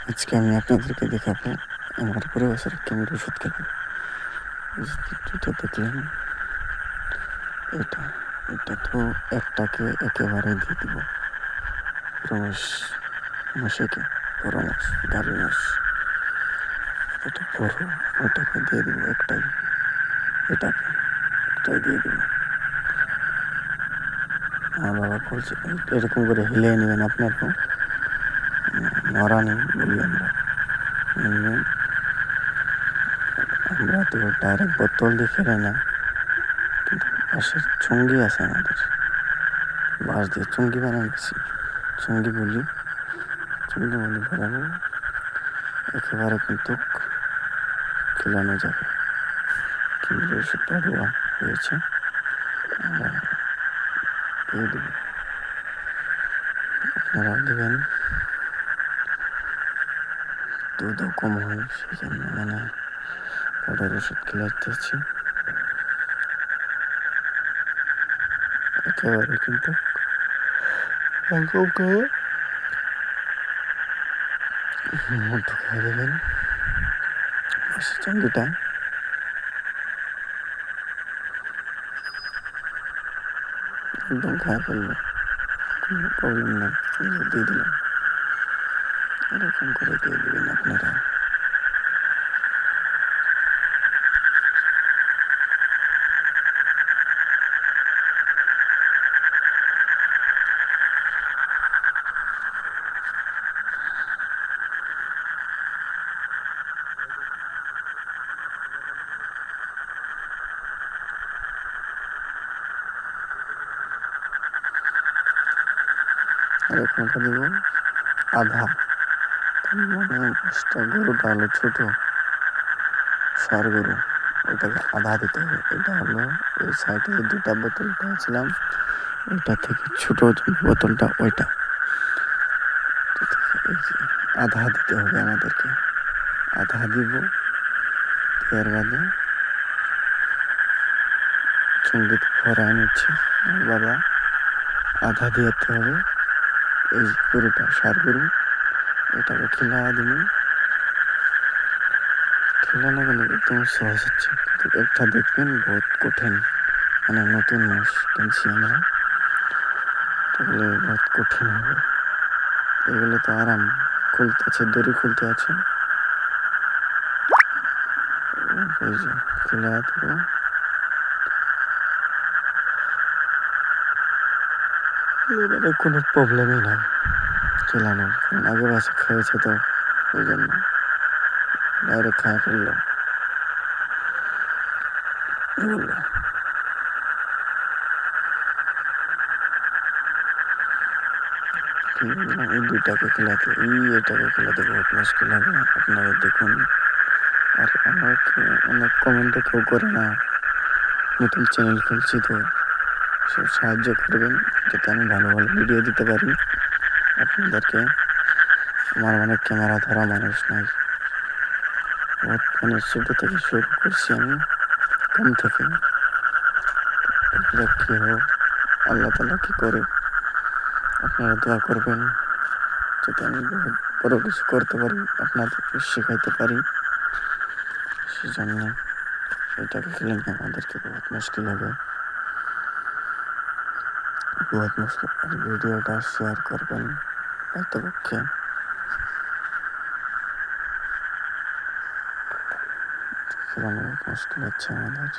আজকে আমি আপনাদেরকে দেখাবো আমার ১৫ বছরের কেমির ওষুধ খেলা। যেটা দেখলেন এটা এটা তো একটাকে একেবারে দিয়ে দিব। রমেশ মশাইকে রমেশ গাড়ি রমেশ এটা বড়, ওটাকে দিয়ে দিব একটাই, এটাকে একটাই দিয়ে দিব। আমার বাবা বলছে এরকম করে হিলিয়ে নেবেন আপনারও, নড়ানি বলি আমরা। নেবেন, আমরা তো ডাইরেক্ট বোতল দিয়ে খেলে না, কিন্তু বাঁশের চুঙ্গি আছে আমাদের, বাঁশ দিয়ে চুঙ্গি বানাচ্ছি, চুঙ্গি বলি, চুঙ্গি বলি ভরাবো, একেবারে কিন্তু খেলানো যাবে। কিন্তু ওষুধ পাড়ুয়া হয়েছে, আমরা দিয়ে দেব, আপনারাও দেবেন। দুধও কম হয়, সেই জন্য পাউডার ওষুধ খেলাতেছি একেবারে কিন্তু মধ্যে খাই দেবেন। বাঁশের চুঙ্গিটা একদম খায় ফেলবে, কোনো প্রবলেম নেই, দিয়ে দিলাম। এরকম করে দিয়ে দেবেন আপনারা। এরকমটা দেব আধা, পাঁচটা গরুটা হলো ছোটো ষাঁড় গরু, ওটাকে আধা দিতে হবে। এটা হলো ওই সাইডে যে দুটা বোতলটা ছিলাম, ওইটা থেকে ছোটো বোতলটা ওইটা, আধা দিতে হবে আমাদেরকে। আধা দিব, এর বাদে চুঙ্গিতে ভরায় নিচ্ছে বাবা, আধা দিতে হবে। এই গরুটা ষাঁড় গরু, এটাকে খিলা দিন, খিলানো গেলে একদম সহজ হচ্ছে, কিন্তু একটা দেখবেন বহুত কঠিন, নতুন মাছ কিনছি আমরা, তাহলে বহুত কঠিন হবে। এগুলো তো আরাম, খুলতে আছে, দড়ি খুলতে আছে, এই যে খুলে দেবো। এবারে কোনো প্রবলেমই নাই খেলানোর, কারণ আগে বাসে খেয়েছে তো, ওই জন্য ডাইরেক্ট খায় ফেললো এগুলো। এই দুইটাকে খেলাতে, এটাকে খেলাতে বহুত মুশকিল হবে, আপনারা দেখুন। আর আমাকে অনেক কমেন্টও কেউ করে না, নতুন চ্যানেল খুলছি তো সব সাহায্য করবেন, যাতে আমি ভালো ভালো ভিডিও দিতে পারি আপনাদেরকে। আমার অনেক ক্যামেরা ধরা মানুষ নাই, ছোটো থেকে শুরু করছি আমি, কম থেকে। কী হোক, আল্লাহ তালা কী করে, আপনারা দোয়া করবেন যাতে আমি বহুত বড় কিছু করতে পারি, আপনাদেরকে শেখাইতে পারি। সেজন্য এটাকে খেলে আমাদেরকে বহুত মুশকিল হবে, বহুত মুশকিল। আর ভিডিওটা শেয়ার করবেন পারতপক্ষে, খেলানো বহুত মুশকিল হচ্ছে আমাদের,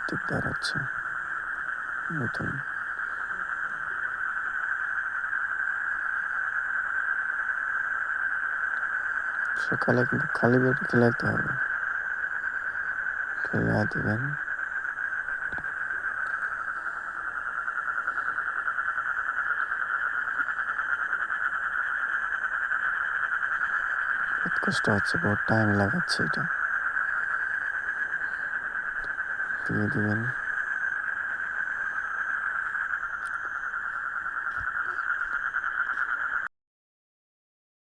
দিকদার হচ্ছে নতুন। সকালে কিন্তু খালি পেটে খেলাতে হবে, খেলা দেবেন। বহুত কষ্ট হচ্ছে, বহুত টাইম লাগাচ্ছে, এটা দিয়ে দেবেন।